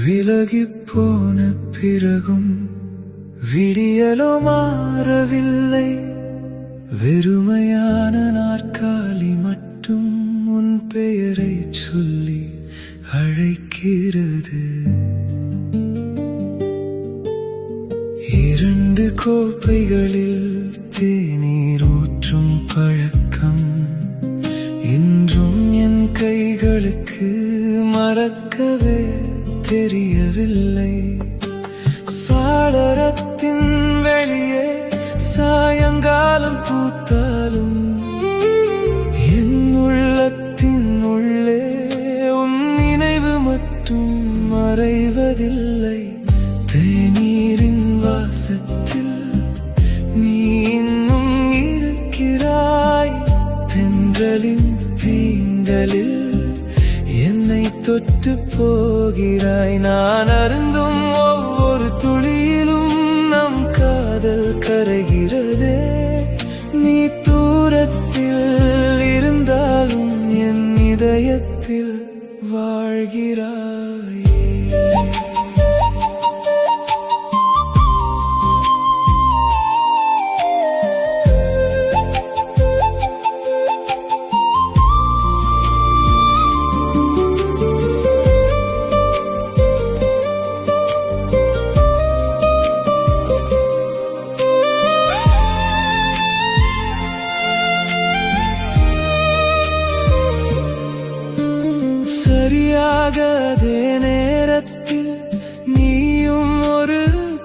விலகிப் போன பிறகும் விடியலோ மாறவில்லை. வெறுமையான நாற்காலி மட்டும் உன் பெயரை சொல்லி அழைக்கிறது. 2 கோப்பைகளில் தேநீர் ஊற்றும் பழக்கம் இன்றும் என் கைகளுக்கு மறக்கவே தெரியவில்லை. சாளரத்தின் வெளியே சாயங்காலம் பூத்தாலும் என் உள்ளத்தின் உள்ளே உன் நினைவு மட்டும் மறைவதில்லை. தேநீரின் வாசத்தில் நீ இன்னும் இருக்கிறாய். தென்றலின் தீண்டலில் என்னை தொட்டு போகிறாய். நான் அருந்தும் ஒவ்வொரு துளியிலும் நம் காதல் கரைகிறதே. நீ தூரத்தில் இருந்தாலும் என் இதயத்தில் வாழ்கிறாய். சரியாக அதே நேரத்தில் நீயும் ஒரு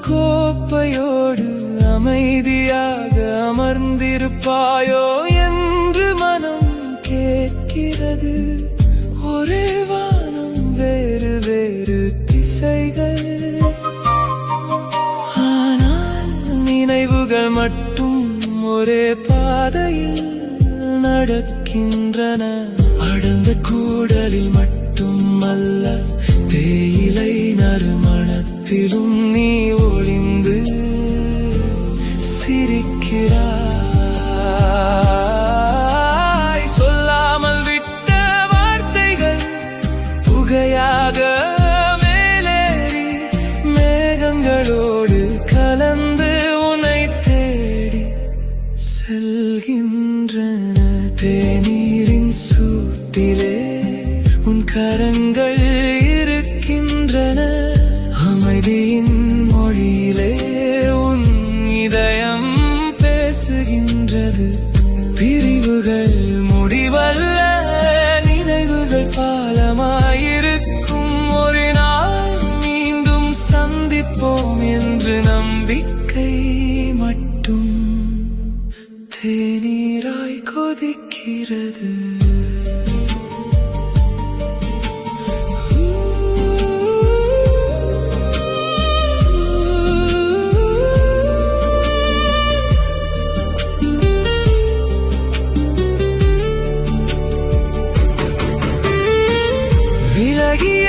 கோப்பையோடு அமைதியாக அமர்ந்திருப்பாயோ என்று மனம் கேட்கிறது. ஒரே வானம், வேறு வேறு திசைகள், ஆனால் நினைவுகள் மட்டும் ஒரே பாதையில் நடக்கின்றன. அடர்ந்த கூடலில் மட்டுமல்ல, தேயிலை நறுமணத்திலும் நீ ஒளிந்து சிரிக்கிறாய். சொல்லாமல் விட்ட வார்த்தைகள் புகையாக மேலேறி மேகங்களோடு கலந்து உன்னை தேடி செல்கின்றன. தேநீரின் சூட்டிலே உன் கரங்கள் இருக்கின்றன. அமைதியின் மொழியிலே உன் இதயம் பேசுகின்றது. பிரிவுகள் முடிவல்ல, நினைவுகள் பாலமாயிருக்கும். ஒரு நாள் மீண்டும் சந்திப்போம் என்று நம்பிக்கை மட்டும் தேநீராய் கொதிக்கிறது. விலகிய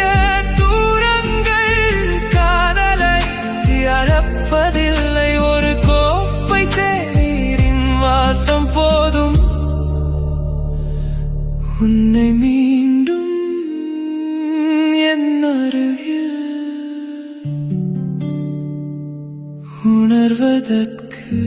தூரங்கள் காதலை அழப்பதில்லை. ஒரு கோப்பை தேநீரின் வாசம் போதும் உன்னை மீண்டும் என் அருகில் உணர்வதற்கு.